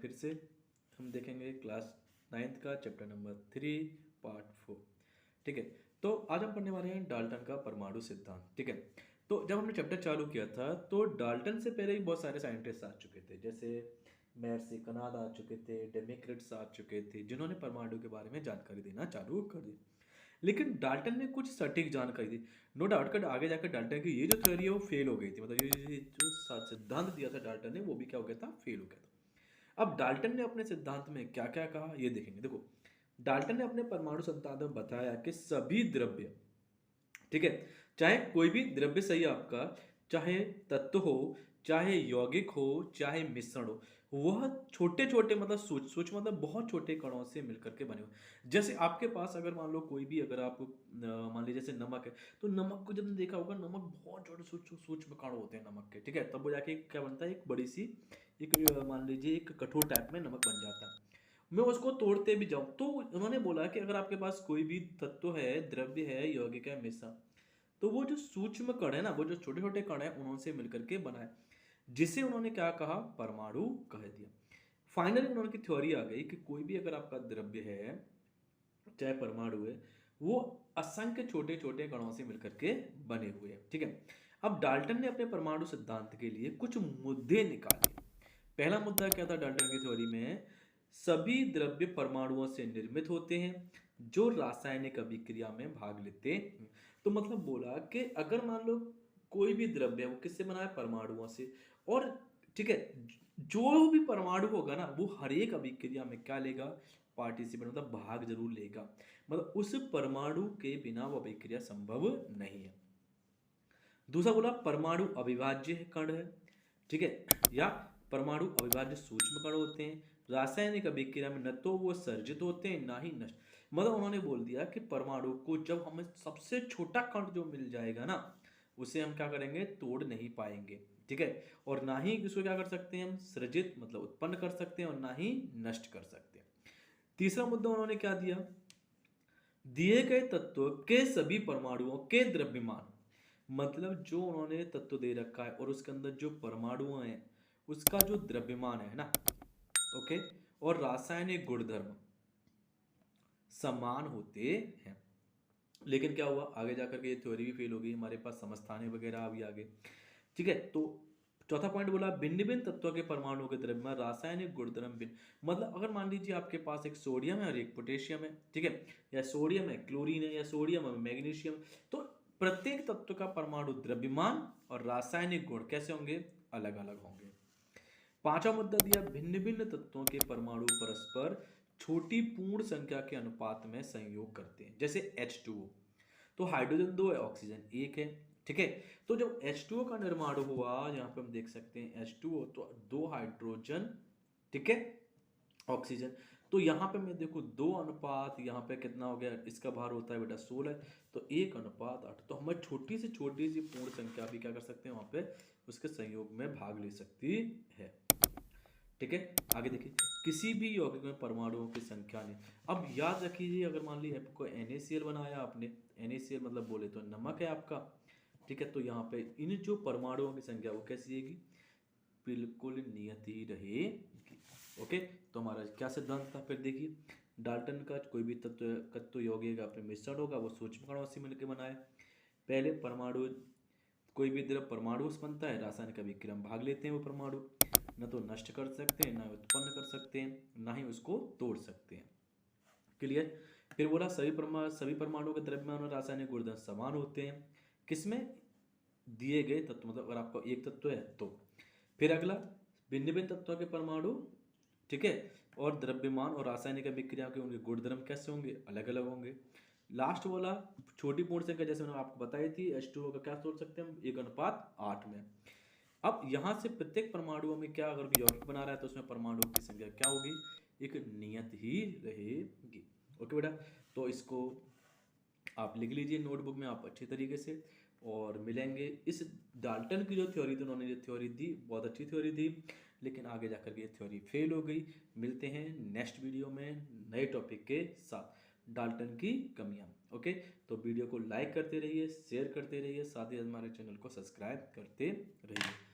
फिर से हम देखेंगे क्लास 9th का चैप्टर नंबर 3 पार्ट 4। ठीक है, तो आज हम पढ़ने वाले हैं डाल्टन का परमाणु सिद्धांत। ठीक है, तो जब हमने चैप्टर चालू किया था तो डाल्टन से पहले ही बहुत सारे साइंटिस्ट आ चुके थे, जैसे मेर्सी कनाड आ चुके थे, डेमेक्रिट्स आ चुके थे, जिन्होंने परमाणु के बारे में जानकारी देना चालू कर दी। लेकिन डाल्टन ने कुछ सटीक जानकारी दी। नो डाउट कर आगे जाकर डाल्टन की ये जो थ्योरी है वो फेल हो गई थी, मतलब ये जो सिद्धांत दिया था डाल्टन ने वो भी क्या हो गया था, फेल हो गया था। अब डाल्टन ने अपने सिद्धांत में क्या क्या कहा ये देखेंगे। देखो, डाल्टन ने अपने परमाणु सिद्धांत में बताया कि सभी द्रव्य, ठीक है, चाहे कोई भी द्रव्य सही आपका, चाहे तत्व हो, चाहे यौगिक हो, चाहे मिश्रण हो, वह छोटे छोटे मतलब सूक्ष्म मतलब बहुत छोटे कणों से मिलकर के बने हुए। जैसे आपके पास अगर मान लो कोई भी, अगर आप मान लीजिए जैसे नमक है, तो नमक को जब आपने देखा होगा, नमक बहुत छोटे सूक्ष्म कण होते हैं नमक के। ठीक है, तब वो जाके क्या बनता है, एक बड़ी सी एक मान लीजिए एक कठोर टाइप में नमक बन जाता है। मैं उसको तोड़ते भी जाऊं तो उन्होंने बोला कि अगर आपके पास कोई भी तत्व है, द्रव्य है, यौगिक है, मिश्रण, तो वो जो सूक्ष्म कण है ना, वो जो छोटे छोटे कण है, उनसे मिलकर के बना है, जिसे उन्होंने क्या कहा, परमाणु कह दिया। फाइनली उन्होंने की थ्योरी आ गई कि कोई भी अगर आपका द्रव्य है, चाहे परमाणु है, वो असंख्य छोटे छोटे कणों से मिलकर के बने हुए हैं। ठीक है, अब डाल्टन ने अपने परमाणु सिद्धांत के लिए कुछ मुद्दे निकाले। पहला मुद्दा क्या था डाल्टन की थ्योरी में, सभी द्रव्य परमाणुओं से निर्मित होते हैं जो रासायनिक अभिक्रिया में भाग लेते हैं। तो मतलब बोला कि अगर मान लो कोई भी द्रव्य है वो किससे बना है, परमाणुओं से। और ठीक है, जो भी परमाणु होगा ना वो हर एक अभिक्रिया में क्या लेगा, पार्टिसिपेट मतलब भाग जरूर लेगा, मतलब उस परमाणु के बिना वो अभिक्रिया संभव नहीं है। दूसरा बोला परमाणु अविभाज्य कण है, ठीक है, या परमाणु अविभाज्य सूक्ष्म कण होते हैं, रासायनिक अभिक्रिया में न तो वो सर्जित होते हैं ना ही नष्ट। मतलब उन्होंने बोल दिया कि परमाणु को जब हमें सबसे छोटा कण जो मिल जाएगा ना, उसे हम क्या करेंगे, तोड़ नहीं पाएंगे। ठीक है, और ना ही इसको क्या कर सकते हैं, हम सृजित मतलब उत्पन्न कर सकते हैं, और ना ही नष्ट कर सकते हैं। तीसरा मुद्दा उन्होंने क्या दिया, दिए गए तत्व के सभी परमाणुओं के द्रव्यमान, मतलब जो उन्होंने तत्व दे रखा है और उसके अंदर जो परमाणु हैं उसका जो द्रव्यमान है ना, ओके, और रासायनिक गुणधर्म समान होते हैं। लेकिन क्या हुआ, आगे जाकर के ये थ्योरी भी फेल हो गई, हमारे पास समस्थानिक वगैरह भी आ गए। ठीक है, तो चौथा पॉइंट बोला भिन्न भिन्न तत्वों के परमाणुओं के द्रव्यमान रासायनिक गुणधर्म भिन्न। मतलब अगर मान लीजिए आपके पास एक सोडियम है और एक पोटेशियम है, ठीक है, या सोडियम है क्लोरीन है, या सोडियम है मैग्नीशियम, तो प्रत्येक तत्व का परमाणु द्रव्यमान और रासायनिक गुण कैसे होंगे, अलग अलग होंगे। पांचवा मुद्दा दिया, भिन्न भिन्न तत्वों के परमाणु परस्पर छोटी पूर्ण संख्या के अनुपात में संयोग करते हैं, जैसे H2O। तो हाइड्रोजन 2 है, ऑक्सीजन 1 है। ठीक है, तो जब H2O का निर्माण हुआ, यहाँ पे हम देख सकते हैं H2O, तो 2 हाइड्रोजन, ठीक है, ऑक्सीजन, तो यहाँ पे मैं देखो 2 अनुपात, यहाँ पे कितना हो गया, इसका भार होता है बेटा 16, तो 1 अनुपात 8। तो हमें छोटी से छोटी सी पूर्ण संख्या भी क्या कर सकते हैं, वहां पे उसके संयोग में भाग ले सकती है। ठीक है, आगे देखिए, किसी भी यौगिक में परमाणुओं की संख्या नहीं। अब याद रखिए, अगर मान लीजिए आपको NaCl बनाया आपने, NaCl मतलब बोले तो नमक है आपका। ठीक है, तो यहाँ पे इन जो परमाणुओं की संख्या वो कैसी रहेगी, बिल्कुल नियत ही रहेगी। ओके, तो हमारा क्या सिद्धांत था, फिर देखिए, डाल्टन का कोई भी तत्व यौगिक अपने मिश्रण होगा वो सूक्ष्म कणों से मिलकर बनाए। पहले परमाणु, कोई भी द्रव परमाणु से बनता है, रासायनिक अभिक्रिया में भाग लेते हैं वो परमाणु, न तो नष्ट कर सकते हैं, ना उत्पन्न कर सकते हैं, ना ही उसको तोड़ सकते हैं। क्लियर। फिर बोला सभी परमाणु के द्रव्यमान और रासायनिक गुणधर्म समान होते हैं, किसमें, दिए गए तत्व, मतलब अगर आपका एक तत्व है तो। फिर अगला, भिन्न भिन्न तत्वों के परमाणु, ठीक है, और द्रव्यमान और रासायनिक अभिक्रिया के उनके गुणधर्म कैसे होंगे, अलग अलग होंगे। लास्ट वाला, छोटी पूर्ण संख्या, जैसे मैंने आपको बताई थी H2O का क्या सोच सकते हैं हम, 1:8 में। अब यहाँ से प्रत्येक परमाणु में क्या, अगर यौगिक बना रहा है तो उसमें परमाणु की संख्या क्या होगी, एक नियत ही रहेगी। ओके बेटा, तो इसको आप लिख लीजिए नोटबुक में आप अच्छे तरीके से, और मिलेंगे इस डाल्टन की जो थ्योरी थी, उन्होंने जो थ्योरी दी बहुत अच्छी थ्योरी थी, लेकिन आगे जाकर के ये थ्योरी फेल हो गई। मिलते हैं नेक्स्ट वीडियो में नए टॉपिक के साथ, डाल्टन की कमियां। ओके, तो वीडियो को लाइक करते रहिए, शेयर करते रहिए, साथ ही हमारे चैनल को सब्सक्राइब करते रहिए।